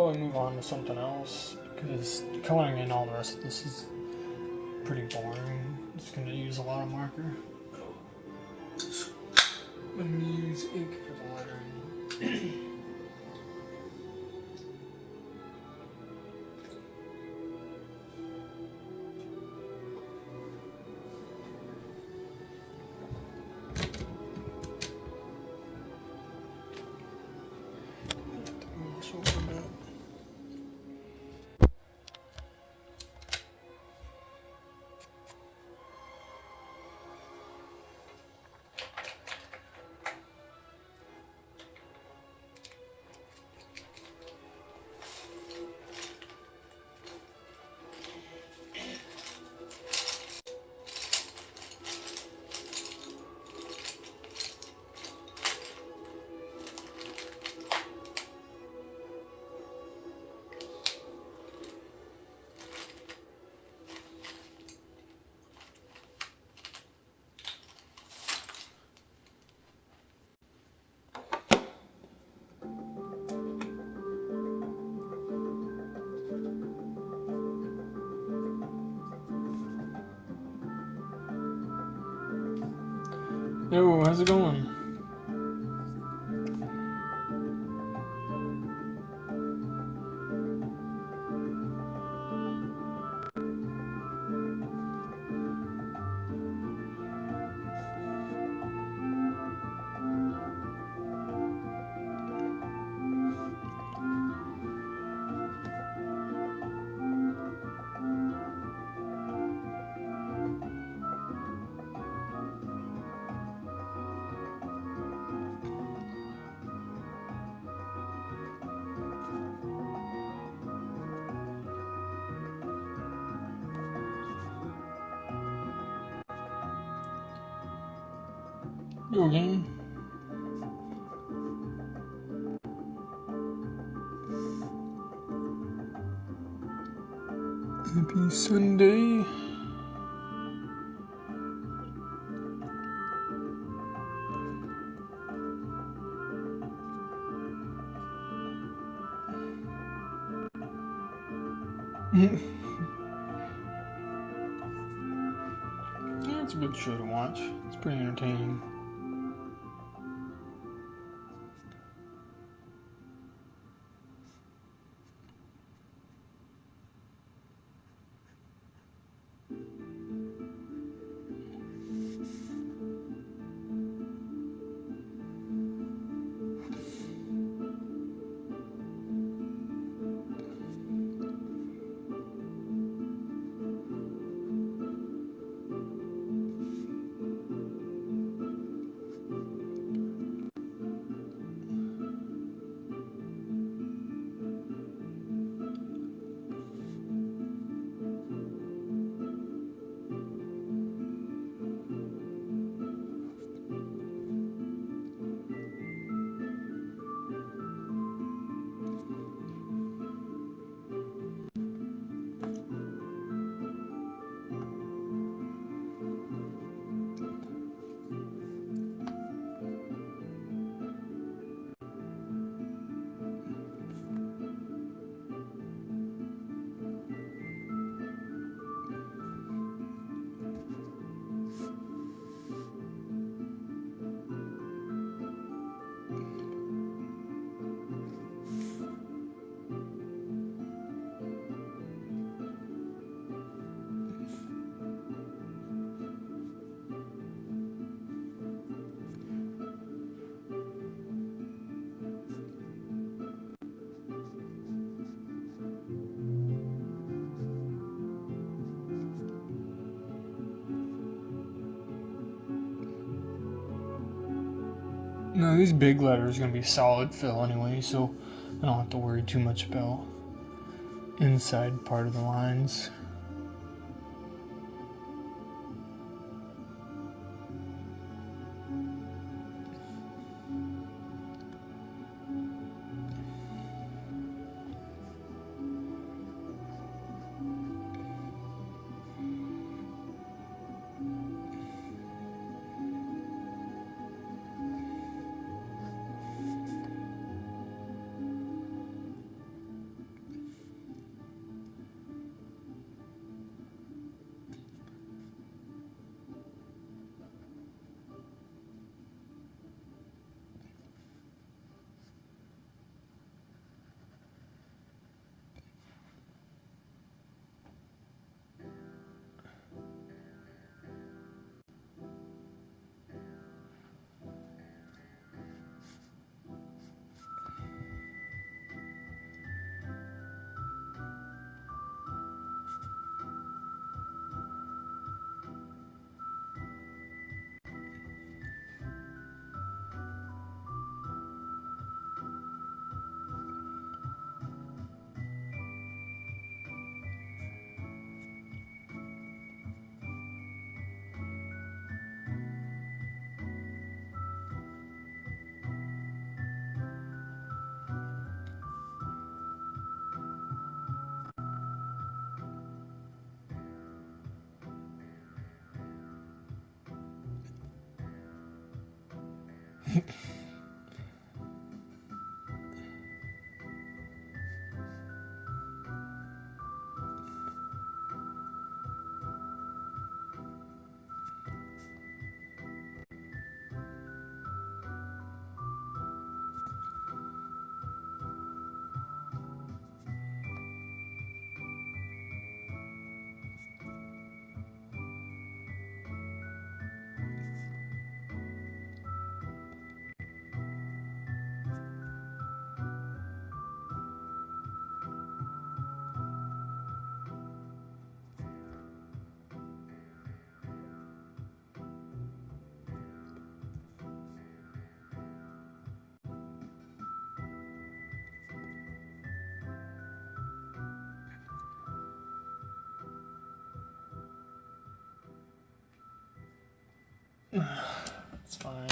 probably move on to something else because coloring in all the rest of this is pretty boring. It's going to use a lot of marker. I'm going to use ink for the lettering. Yo, how's it going? Yo again. Happy Sunday. Yeah, it's a good show to watch. It's pretty entertaining. No, these big letters are going to be solid fill anyway, so I don't have to worry too much about inside part of the lines. It's fine.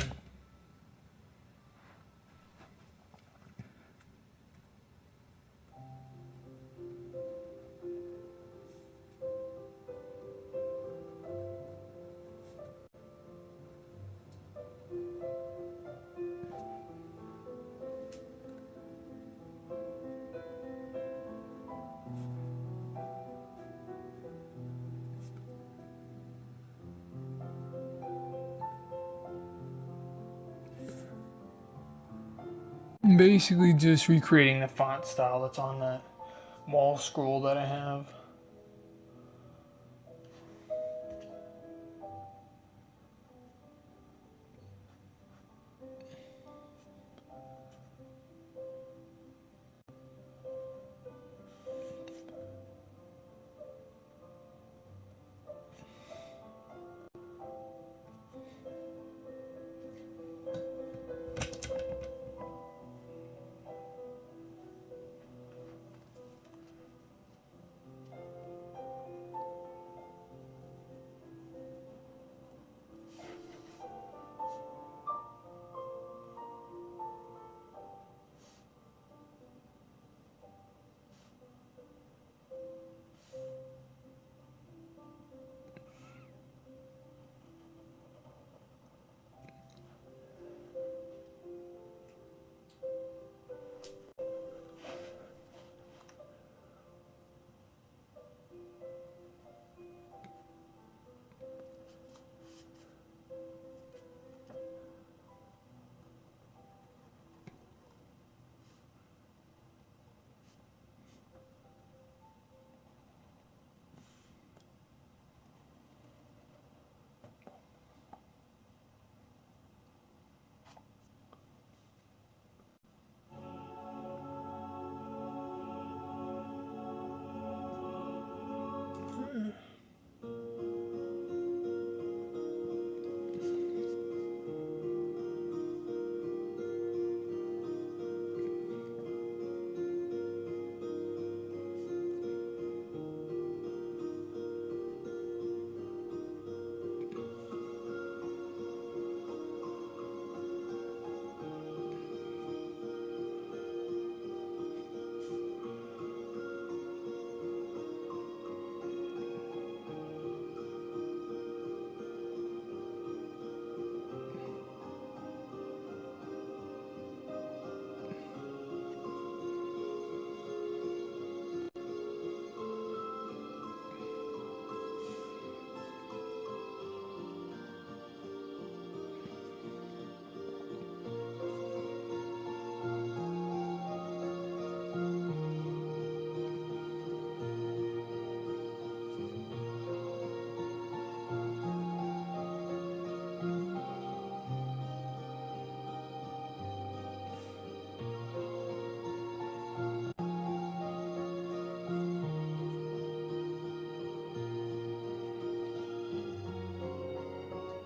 Basically just recreating the font style that's on that wall scroll that I have.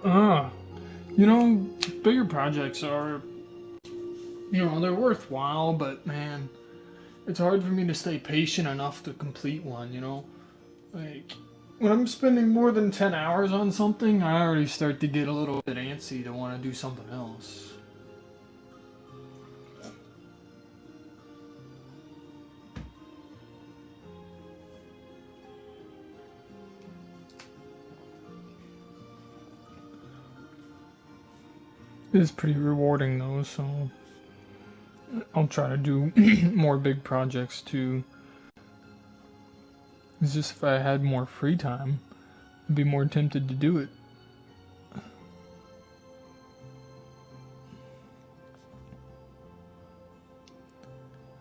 Uh, you know, bigger projects are, they're worthwhile, but man, it's hard for me to stay patient enough to complete one. Like, when I'm spending more than 10 hours on something, I already start to get a little bit antsy to want to do something else. It is pretty rewarding though, so I'll try to do more big projects too. It's just if I had more free time, I'd be more tempted to do it.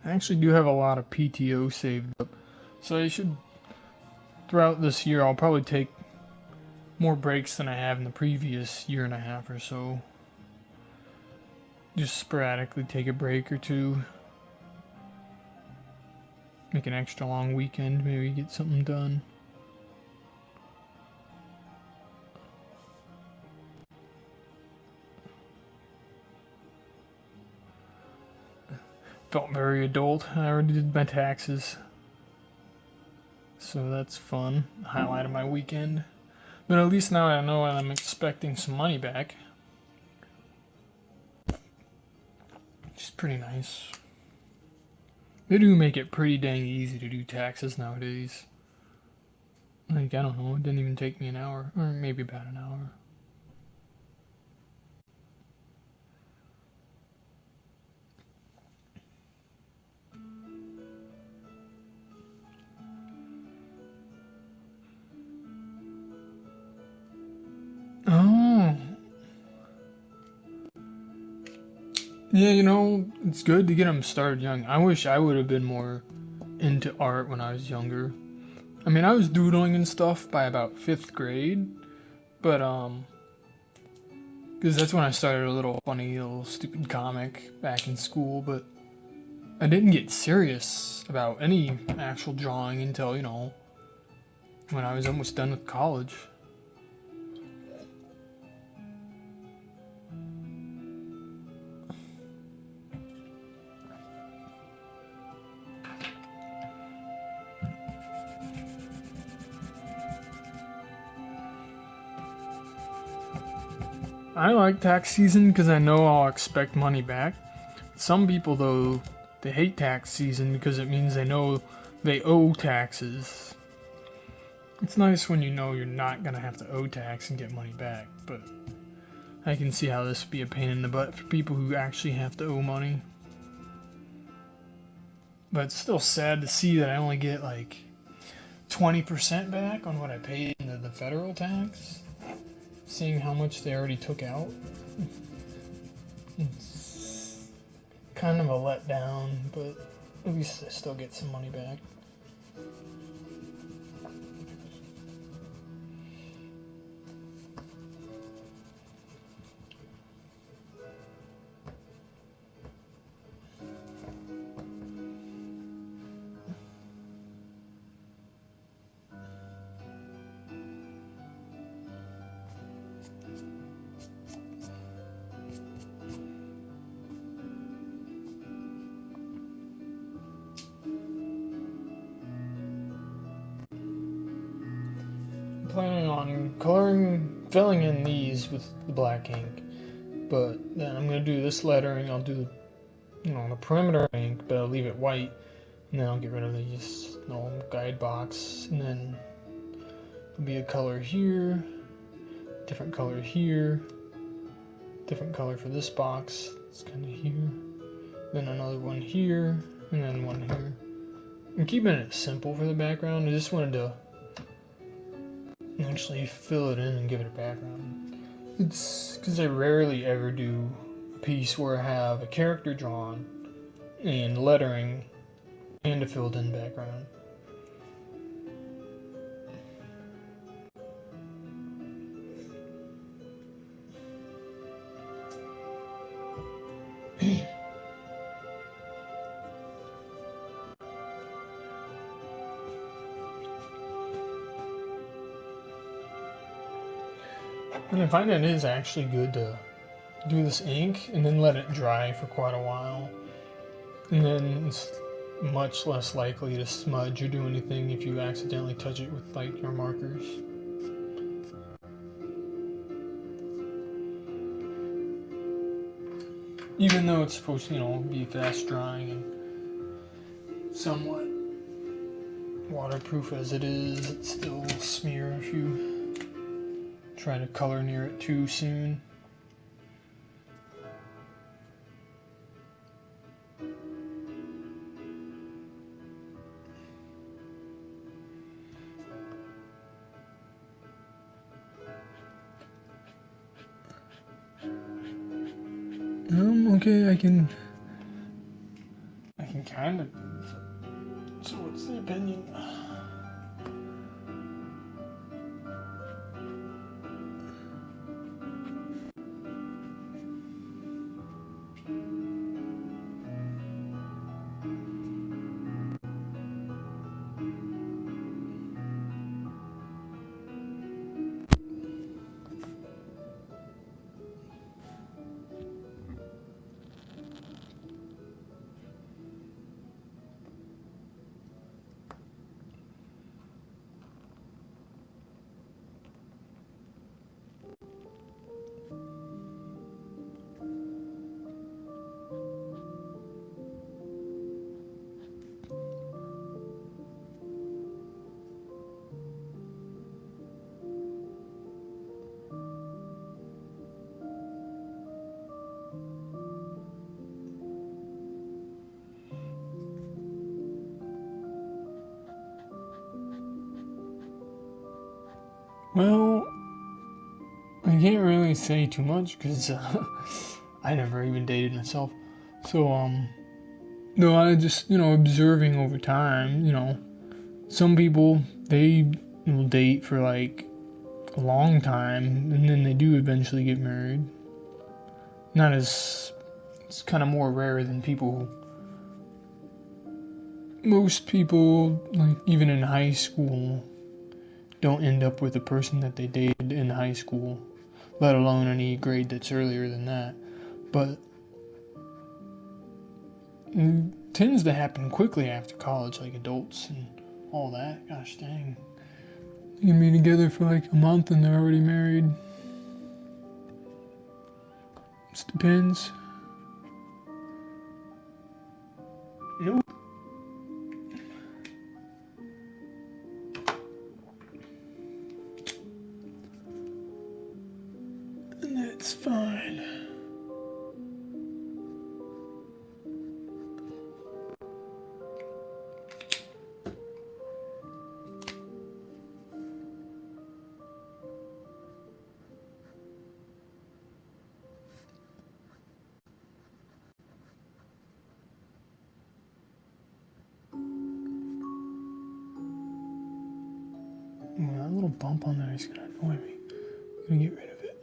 I actually do have a lot of PTO saved up, so I should, throughout this year, I'll probably take more breaks than I have in the previous year and a half or so. Just sporadically take a break or two. Make an extra long weekend, maybe get something done. Felt very adult. I already did my taxes, so that's fun. Highlight of my weekend. But at least now I know I'm expecting some money back. Which is pretty nice. They do make it pretty dang easy to do taxes nowadays. Like, I don't know, it didn't even take me an hour, or maybe about an hour. Oh. Yeah, you know, it's good to get them started young. I wish I would have been more into art when I was younger. I mean, I was doodling and stuff by about 5th grade, but, because that's when I started a little funny, little stupid comic back in school, but I didn't get serious about any actual drawing until, you know, when I was almost done with college. I like tax season because I know I'll expect money back. Some people, though, they hate tax season because it means they know they owe taxes. It's nice when you know you're not going to have to owe tax and get money back, but I can see how this would be a pain in the butt for people who actually have to owe money. But it's still sad to see that I only get like 20% back on what I paid into the federal tax, seeing how much they already took out. It's kind of a letdown, but at least I still get some money back. Planning on filling in these with the black ink, but then I'm gonna do this lettering. I'll do, you know, the perimeter ink, but I'll leave it white, and then I'll get rid of these, you know, guide box, and then there'll be a color here, different color here, different color for this box. It's kind of here, then another one here, and then one here. I'm keeping it simple for the background. I just wanted to actually fill it in and give it a background. It's because I rarely ever do a piece where I have a character drawn and lettering and a filled in background. And I find it is actually good to do this ink and then let it dry for quite a while. And then it's much less likely to smudge or do anything if you accidentally touch it with like your markers. Even though it's supposed to, you know, be fast drying and somewhat waterproof as it is, it still will smear if you try to color near it too soon. Okay, I can kind of. So what's the opinion? Well, I can't really say too much because I never even dated myself. So, no, I just, observing over time, some people, they will date for like a long time and then they do eventually get married. Not as, it's kind of more rare than most people, like even in high school, don't end up with the person that they dated in high school, let alone any grade that's earlier than that. But it tends to happen quickly after college, like adults and all that. Gosh dang. You can be together for like a month and they're already married. Just depends. Nope. And that's fine. Ooh, that little bump on there is gonna annoy me. I'm gonna get rid of it.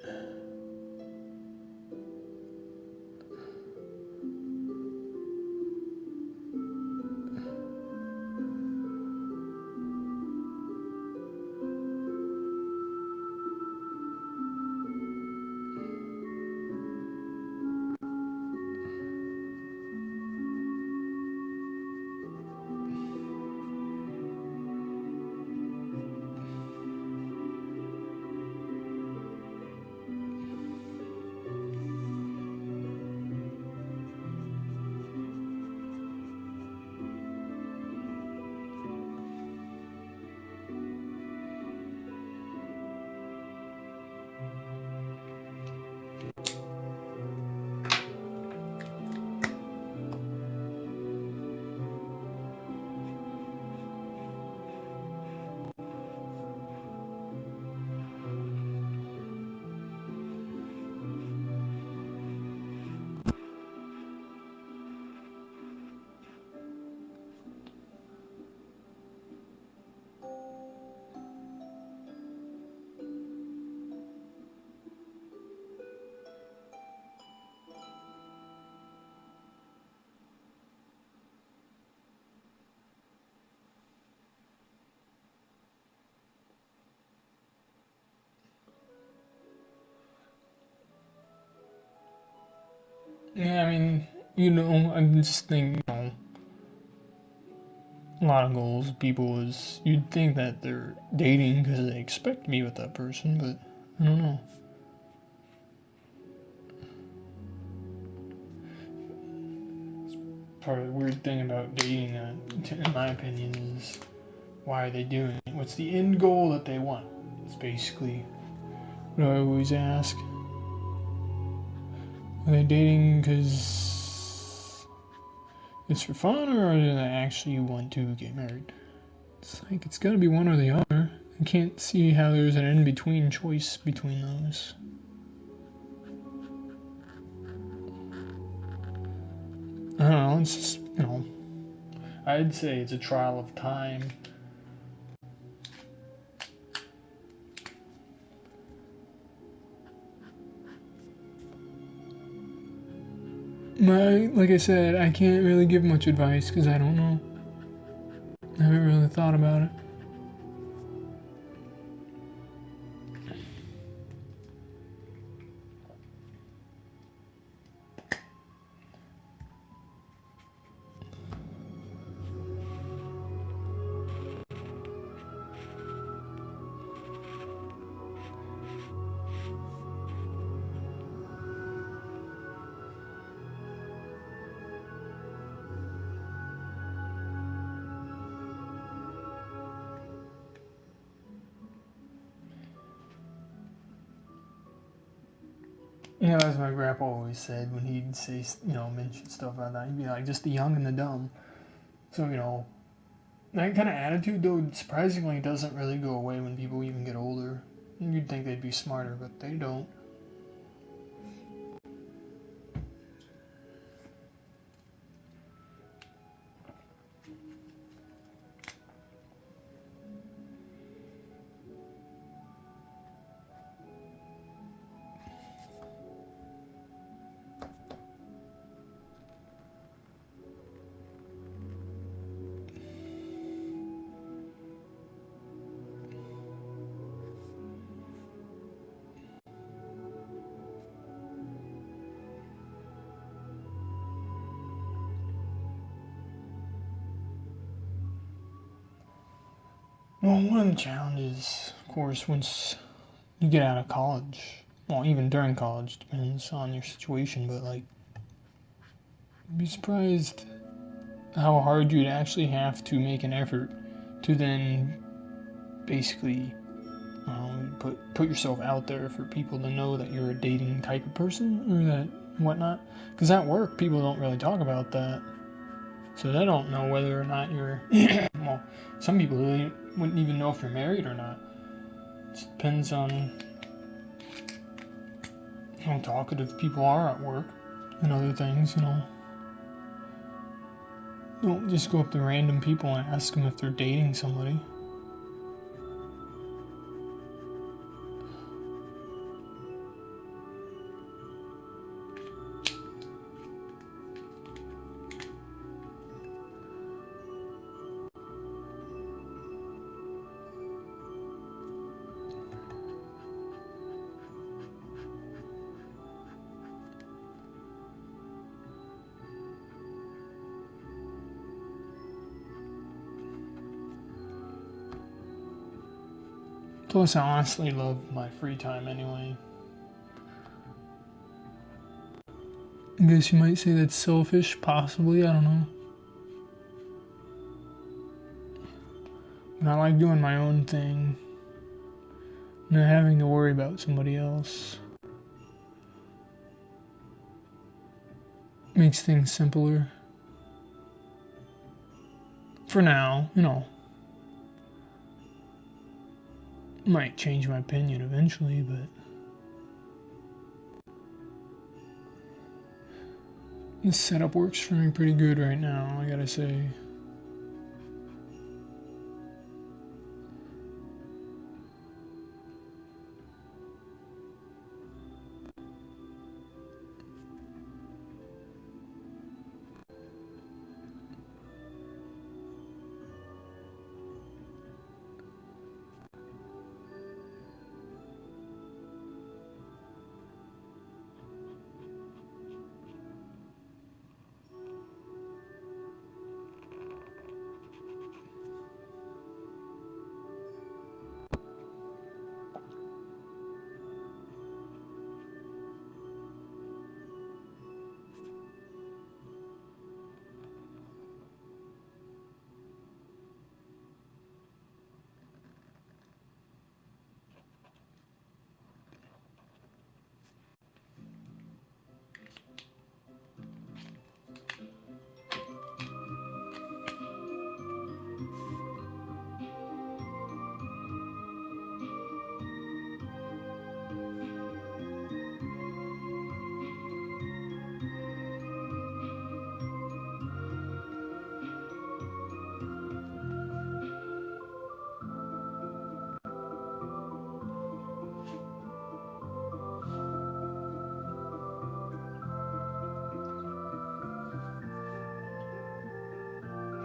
Yeah, I mean, I just think, a lot of goals people is, you'd think that they're dating because they expect to be with that person, but I don't know. Part of the weird thing about dating, in my opinion, is why are they doing it? What's the end goal that they want? It's basically what I always ask. Are they dating because it's for fun, or do they actually want to get married? It's like, it's gotta be one or the other. I can't see how there's an in-between choice between those. I don't know. It's just, I'd say it's a trial of time. Like I said, I can't really give much advice because I don't know. I haven't really thought about it. As my grandpa always said when he'd say, mention stuff like that, he'd be like, just the young and the dumb. So, that kind of attitude, though, surprisingly doesn't really go away when people even get older. You'd think they'd be smarter, but they don't. Well, one of the challenges, of course, once you get out of college, well, even during college, depends on your situation, but like, you'd be surprised how hard you'd actually have to make an effort to then basically put yourself out there for people to know that you're a dating type of person or that whatnot. Because at work, people don't really talk about that, so they don't know whether or not you're. Well, some people really wouldn't even know if you're married or not. It depends on how talkative people are at work and other things. Don't just go up to random people and ask them if they're dating somebody. Plus, I honestly love my free time anyway. I guess you might say that's selfish, possibly, I don't know. But I like doing my own thing, not having to worry about somebody else. Makes things simpler. For now, might change my opinion eventually, but this setup works for me pretty good right now, I gotta say.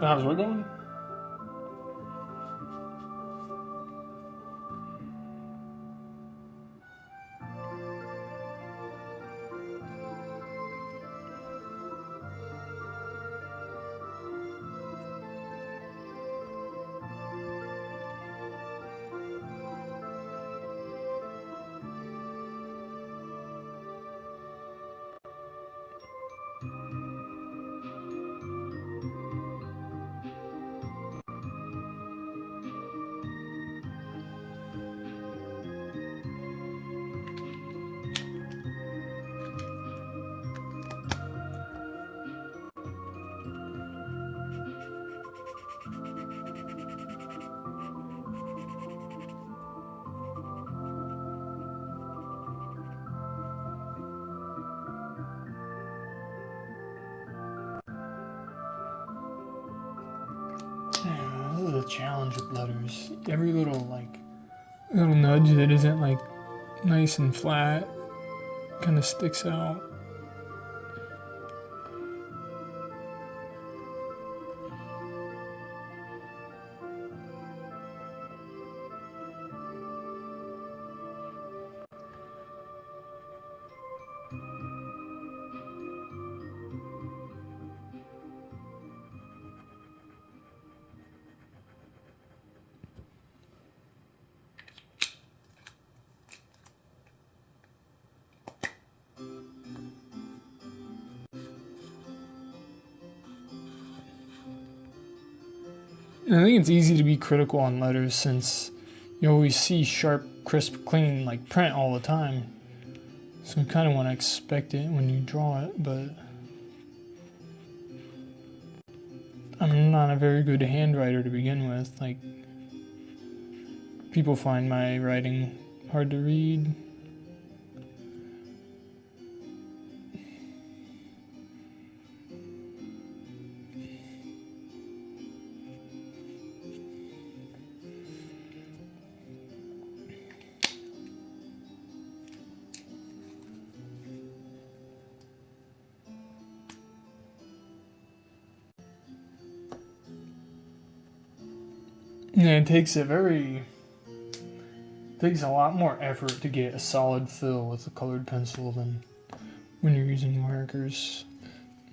How's it going? Yeah, this is the challenge with letters. Every little nudge that isn't like nice and flat kind of sticks out. And I think it's easy to be critical on letters since you always see sharp, crisp, clean like print all the time. So you kind of want to expect it when you draw it, but I'm not a very good handwriter to begin with. Like, people find my writing hard to read. Yeah, it takes a lot more effort to get a solid fill with a colored pencil than when you're using markers.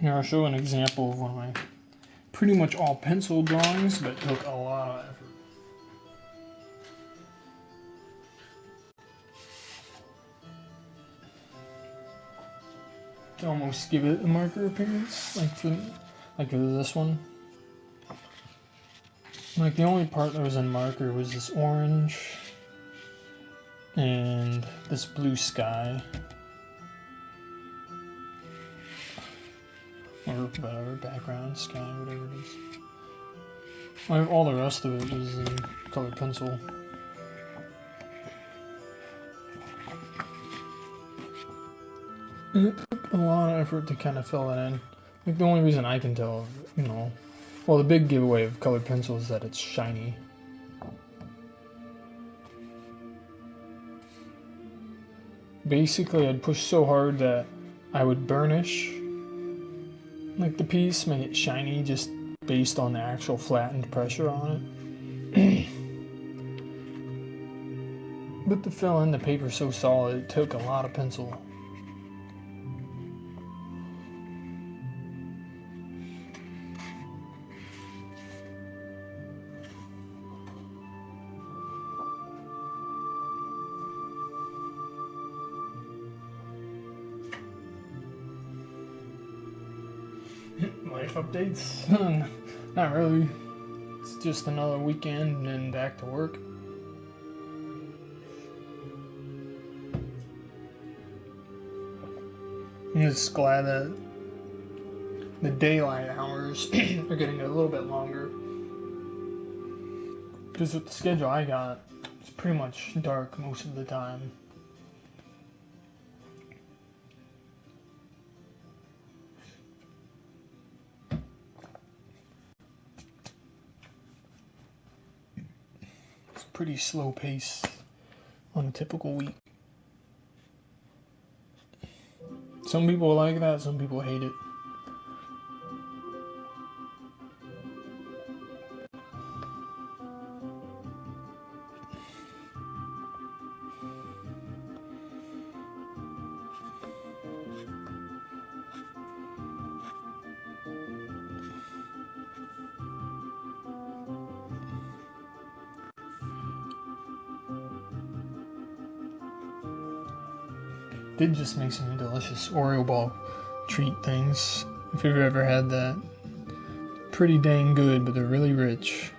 Here, I'll show an example of one of my pretty much all pencil drawings, but took a lot of effort. To almost give it a marker appearance, like for this one. Like, the only part that was in marker was this orange and this blue sky. Or whatever, background, sky, whatever it is. All the rest of it was in colored pencil. And it took a lot of effort to kind of fill it in. Like, the only reason I can tell, well, the big giveaway of colored pencil is that it's shiny. Basically, I'd push so hard that I would burnish like the piece, make it shiny just based on the actual flattened pressure on it. But to fill in the paper so solid, it took a lot of pencil. Life updates? Not really. It's just another weekend and back to work. I'm just glad that the daylight hours are getting a little bit longer. Because with the schedule I got, it's pretty much dark most of the time. It's a pretty slow pace on a typical week. Some people like that, some people hate it. did just make some delicious Oreo ball treat things. If you've ever had that, pretty dang good, but they're really rich.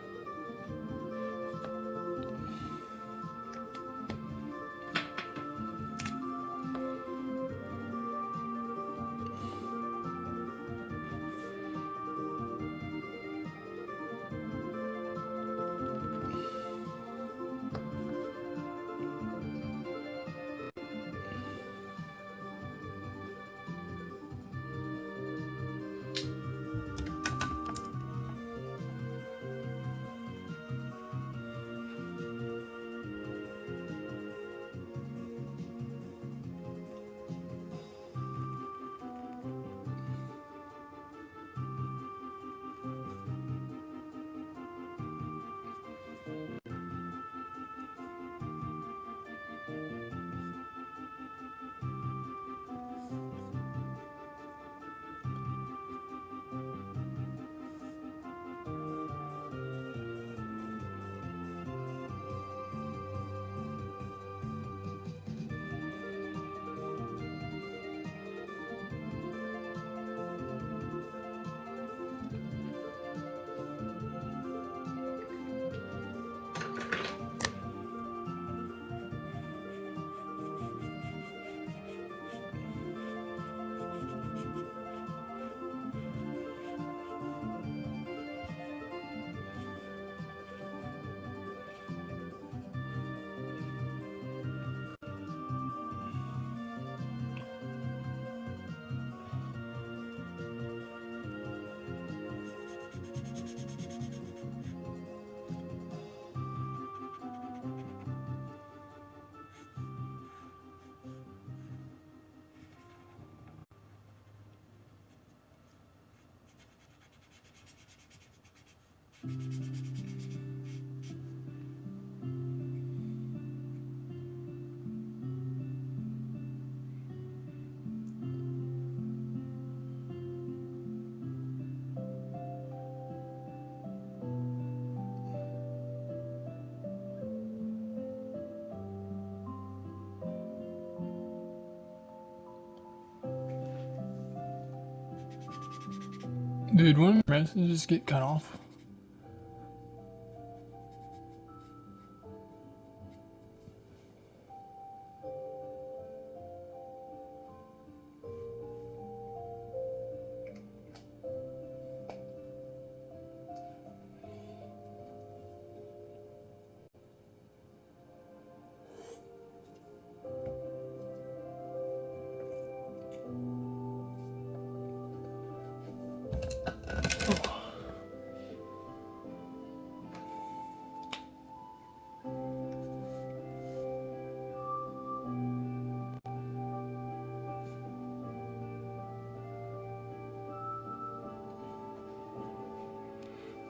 Dude, when messages get cut off?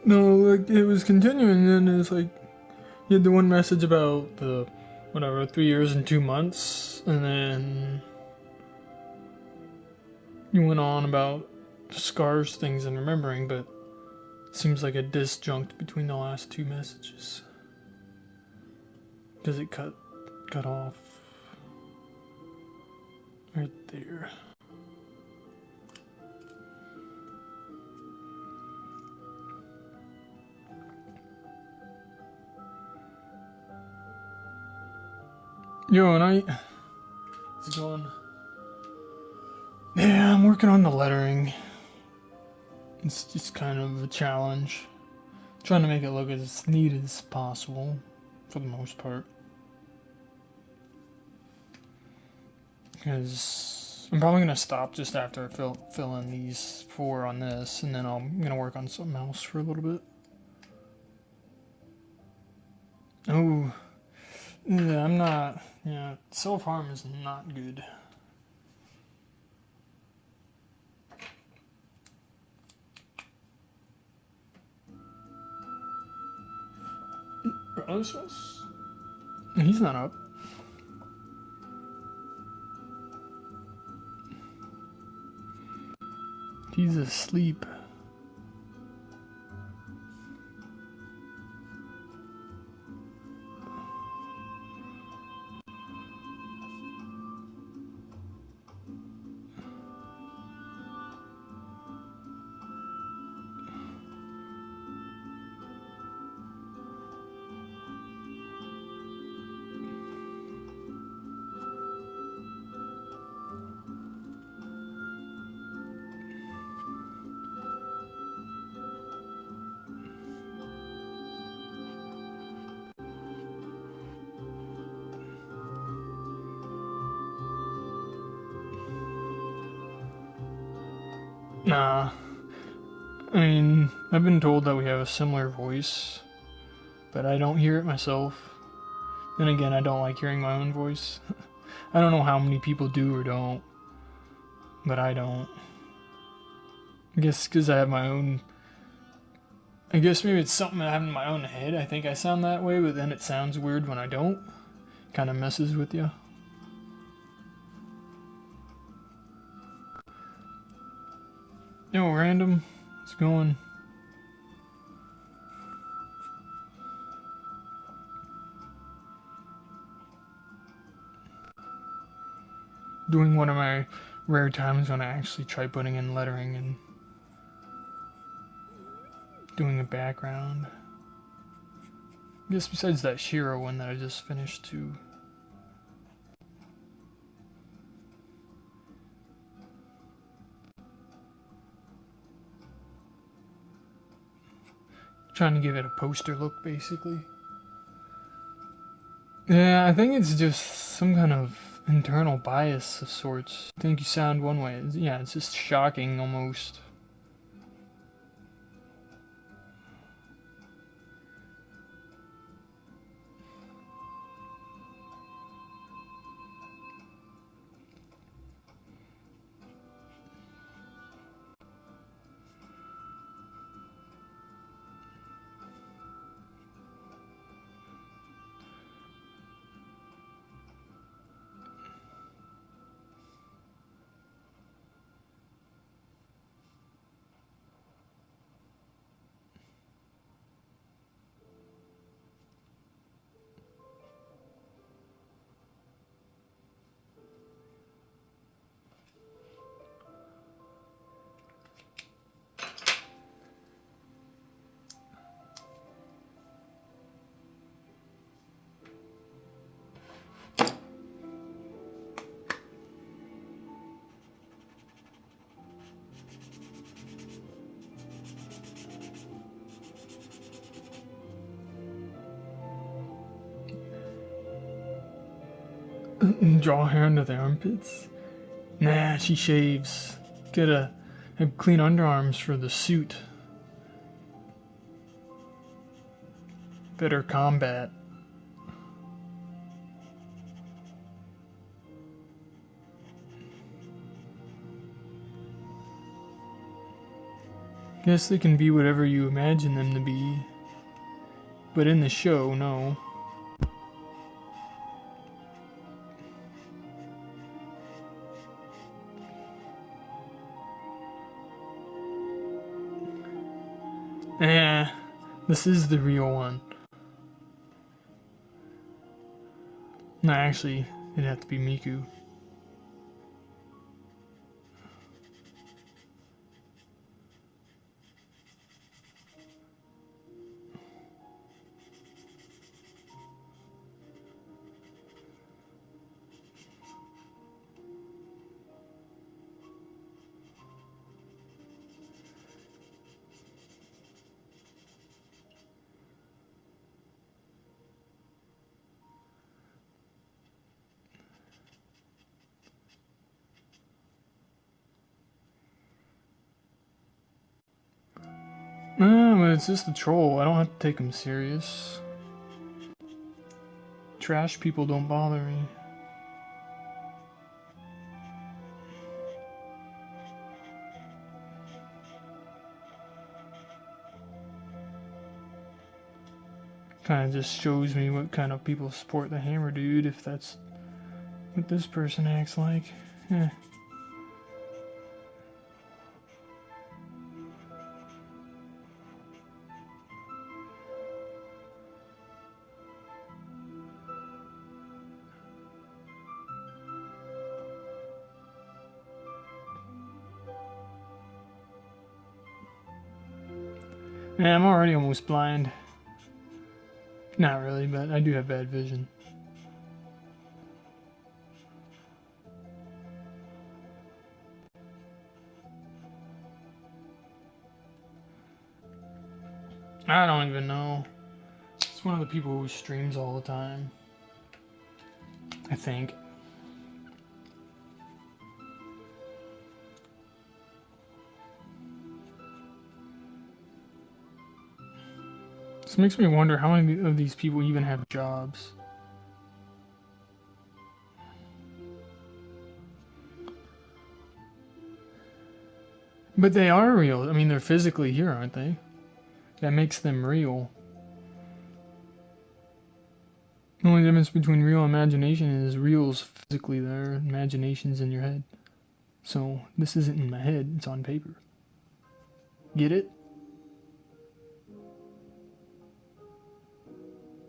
No, like it was continuing, and then it's like you had the one message about the whatever 3 years and 2 months, and then you went on about scars, things, and remembering, but it seems like a disjunct between the last two messages. Does it cut off right there? Yo, and it's going. Yeah, I'm working on the lettering. It's just kind of a challenge. Trying to make it look as neat as possible, for the most part. Because I'm probably gonna stop just after I fill in these four on this, and then I'm gonna work on something else for a little bit. Oh, yeah, I'm not. Yeah, self-harm is not good. Rosas? He's not up. He's asleep. Nah. I mean, I've been told that we have a similar voice, but I don't hear it myself. Then again, I don't like hearing my own voice. I don't know how many people do or don't, but I don't. I guess because I have my own. I guess maybe it's something I have in my own head. I think I sound that way, but then it sounds weird when I don't. Kind of messes with you. Yo, random. It's going. Doing one of my rare times when I actually try putting in lettering and doing a background. I guess besides that Shiro one that I just finished too. Trying to give it a poster look, basically. Yeah, I think it's just some kind of internal bias of sorts. I think you sound one way. Yeah, it's just shocking almost. Draw hair under the armpits? Nah, she shaves. Gotta have clean underarms for the suit. Better combat. Guess they can be whatever you imagine them to be. But in the show, no. Eh, this is the real one. No, actually, it'd have to be Miku. No, but it's just a troll. I don't have to take him serious. Trash people don't bother me. Kind of just shows me what kind of people support the Hammer Dude, if that's what this person acts like. Eh. Yeah, I'm already almost blind. Not really, but I do have bad vision. I don't even know. It's one of the people who streams all the time. I think. makes me wonder how many of these people even have jobs. But they are real. I mean, they're physically here, aren't they? That makes them real. The only difference between real and imagination is real's physically there, imagination's in your head. So this isn't in my head, it's on paper. Get it?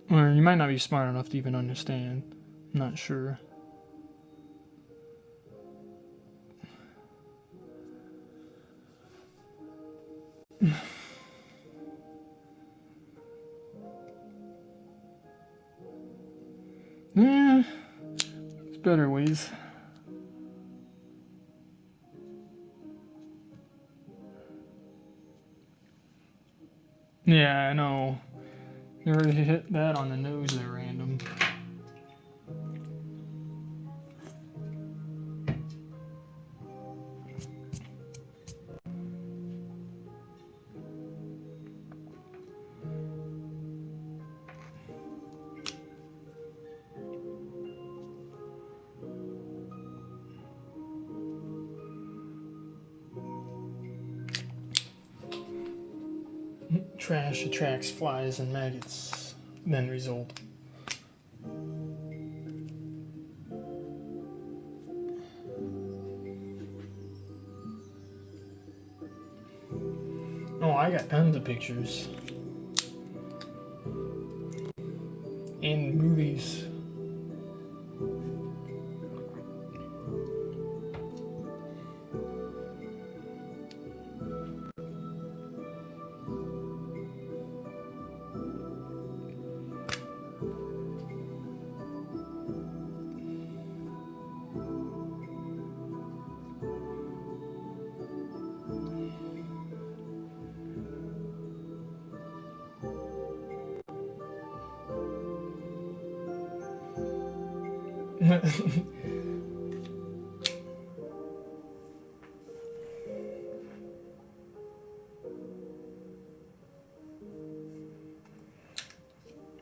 Or you might not be smart enough to even understand. I'm not sure. Yeah, there's better ways. Yeah, I know. You already hit that on the nose there, random. Trash attracts flies and maggots, then result. Oh, I got tons of pictures. And movies.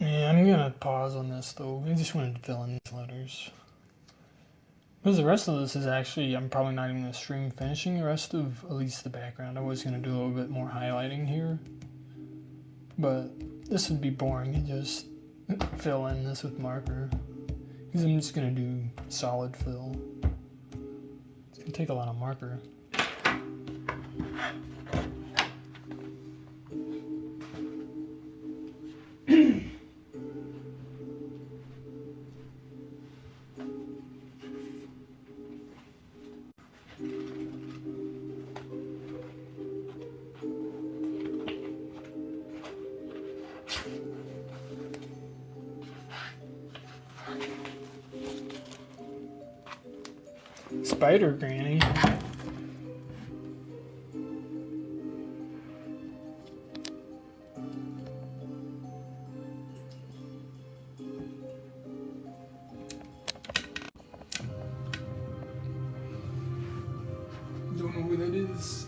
Yeah, I'm gonna pause on this though. I just wanted to fill in these letters. Because the rest of this is actually, I'm probably not even gonna stream finishing the rest of at least the background. I was gonna do a little bit more highlighting here. But this would be boring to just fill in this with marker. Because I'm just gonna do solid fill. It's gonna take a lot of marker. Spider Granny. Don't know who that is.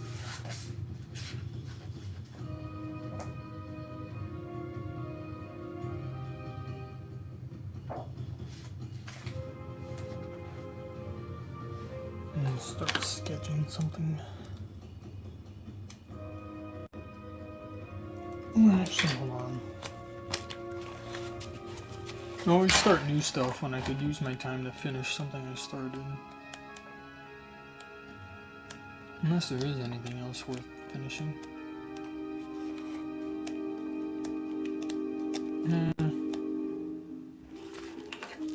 And start sketching something. Actually, hold on. I always start new stuff when I could use my time to finish something I started. Unless there is anything else worth finishing.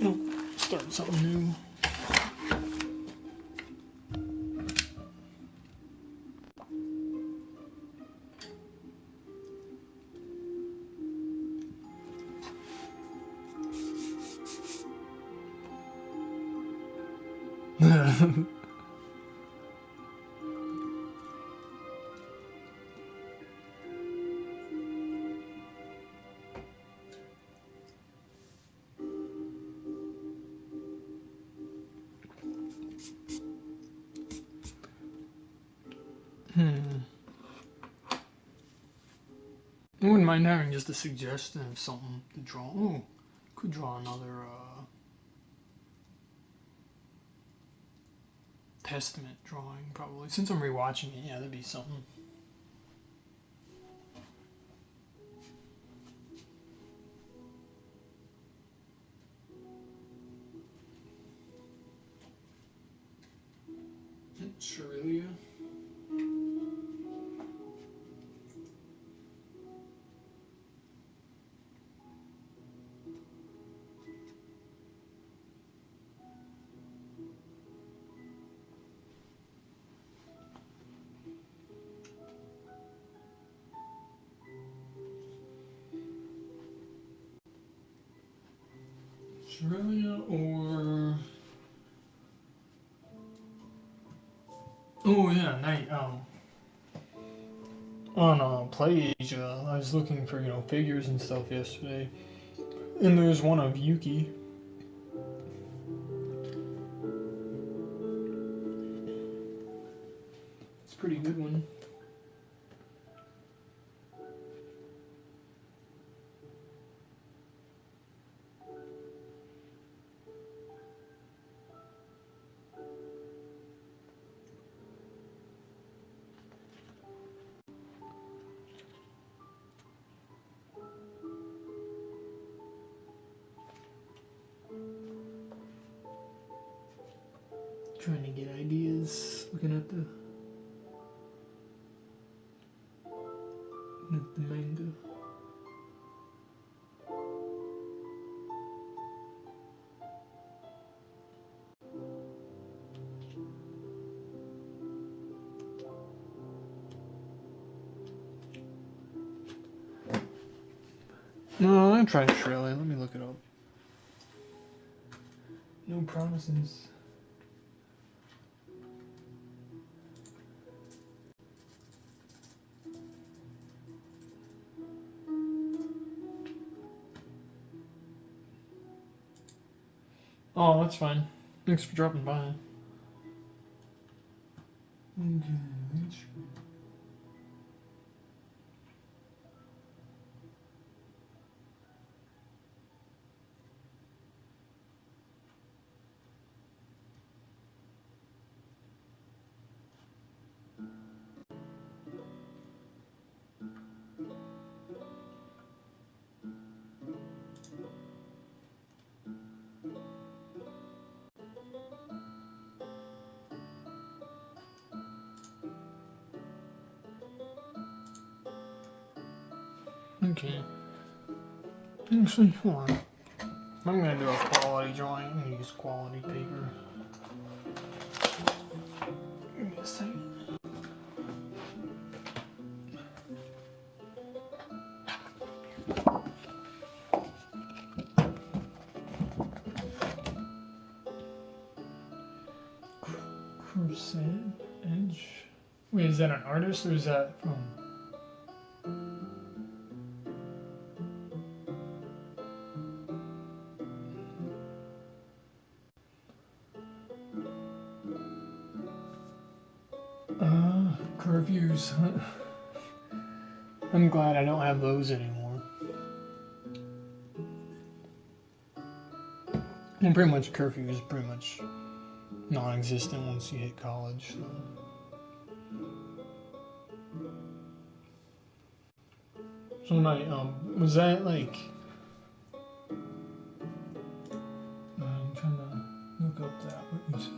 Nope, start something new. I wouldn't mind having just a suggestion of something to draw. Oh, could draw another Testament drawing probably. Since I'm rewatching it, yeah, that'd be something. Australia. Australia or oh yeah, night. On Play Asia, I was looking for figures and stuff yesterday, and there's one of Yuki. It's a pretty good one. Trying to get ideas, looking at the manga. No, I'm trying Australia. Let me look it up. No promises. Oh, that's fine. Thanks for dropping by. Okay. Actually, hold on. I'm gonna do a quality drawing. I'm gonna use quality paper. Give me a second. Crusade Edge. Wait, is that an artist or is that from? Curfews. I'm glad I don't have those anymore. And pretty much curfew is pretty much non-existent once you hit college. So my was that like? I'm trying to look up that what you said.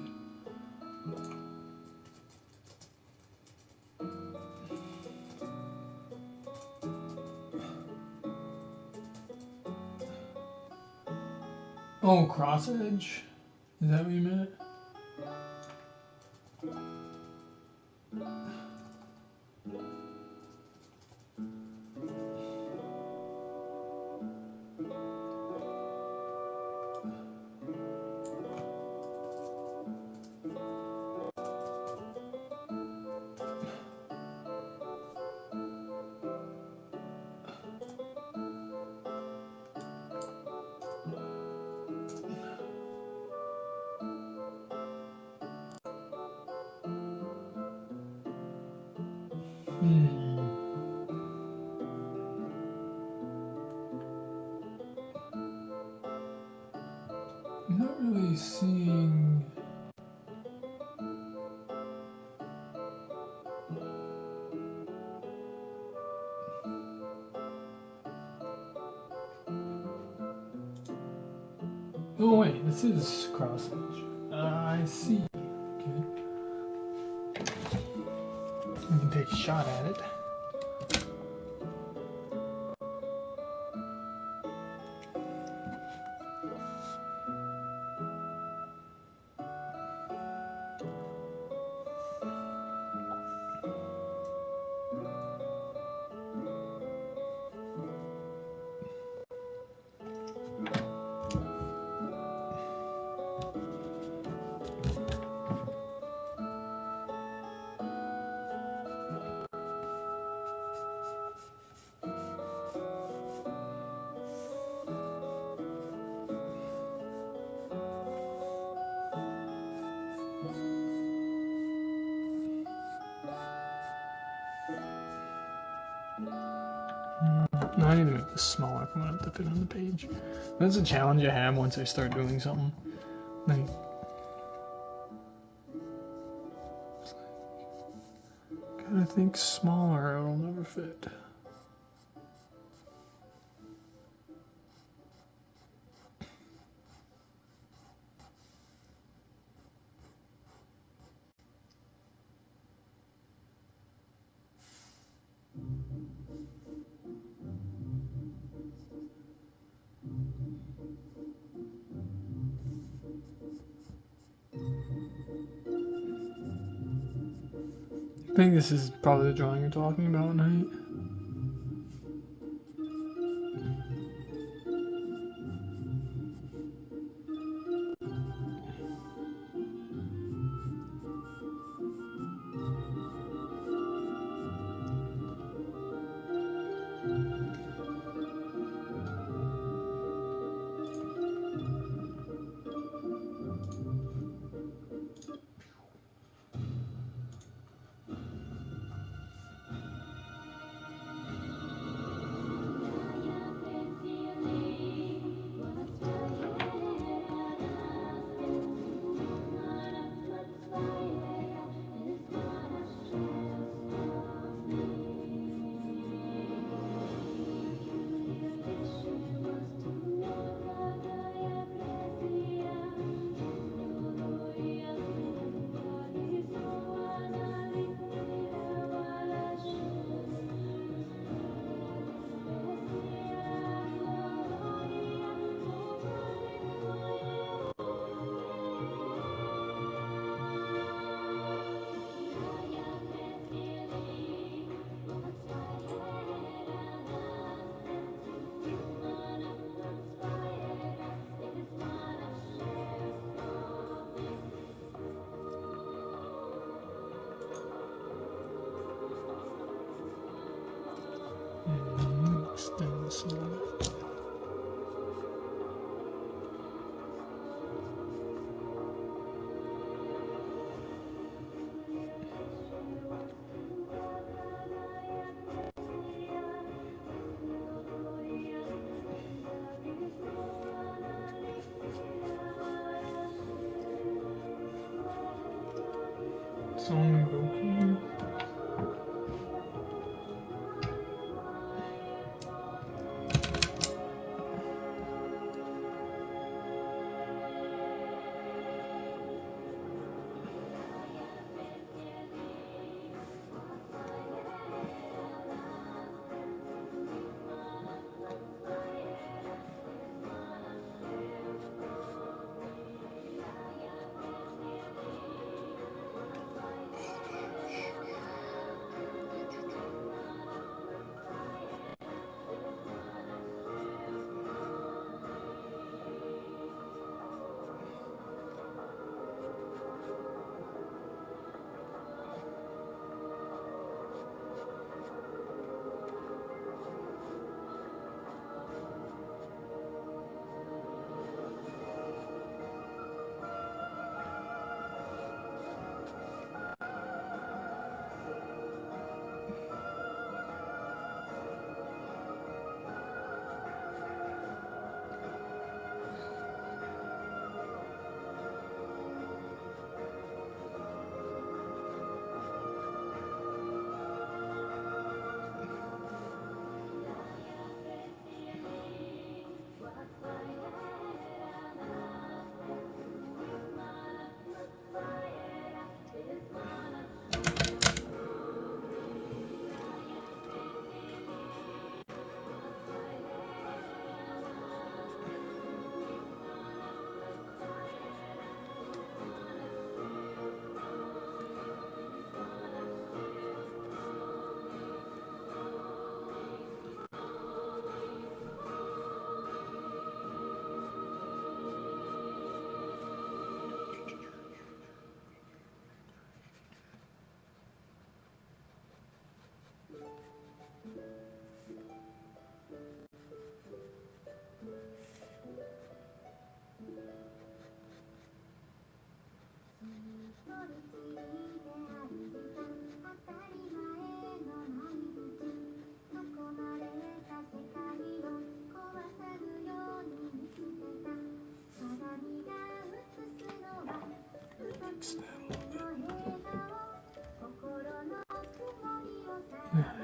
Oh, cross edge. Is that what you meant? Oh wait, this is cross stitch. I see. Okay. We can take a shot at it. No, I need to make this smaller if I want it to fit on the page. That's a challenge I have once I start doing something. Like, gotta think smaller, it'll never fit. I think this is probably the drawing you're talking about, Night. Extend this a little bit. So I'm gonna go here.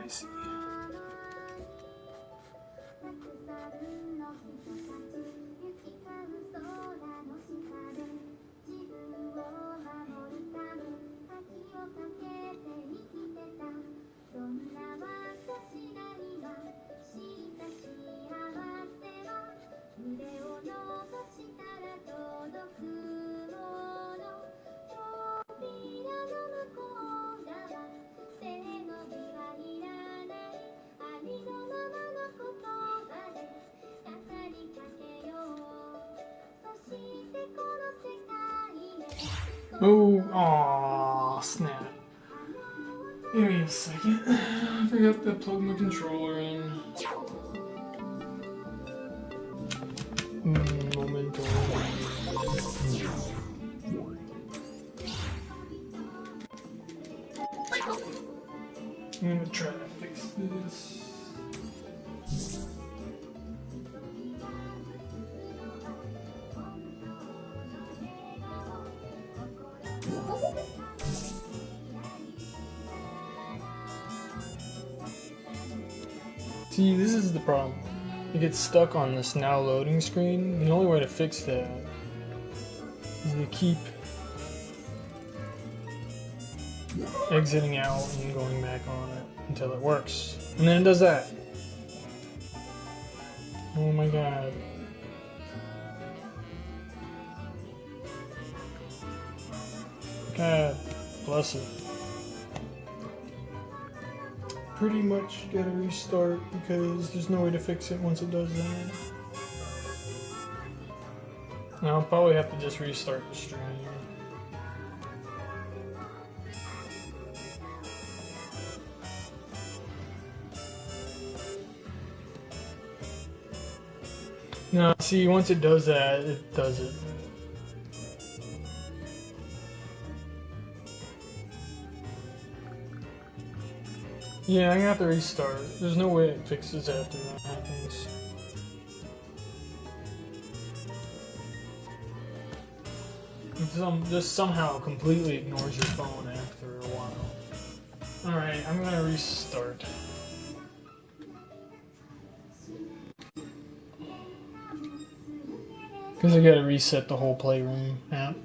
I see. Oh, aw, snap. Give me a second. I forgot to plug my controller in. Momento. I'm gonna try to fix this. See, this is the problem. It gets stuck on this now loading screen. The only way to fix that is to keep exiting out and going back on it until it works. And then it does that. Oh my god. God bless it. Pretty much gotta restart because there's no way to fix it once it does that. Now I'll probably have to just restart the stream. Now, see, once it does that, it does it. Yeah, I'm gonna have to restart. There's no way it fixes after that happens. Just somehow completely ignores your phone after a while. Alright, I'm gonna restart. Because I gotta reset the whole Playroom app.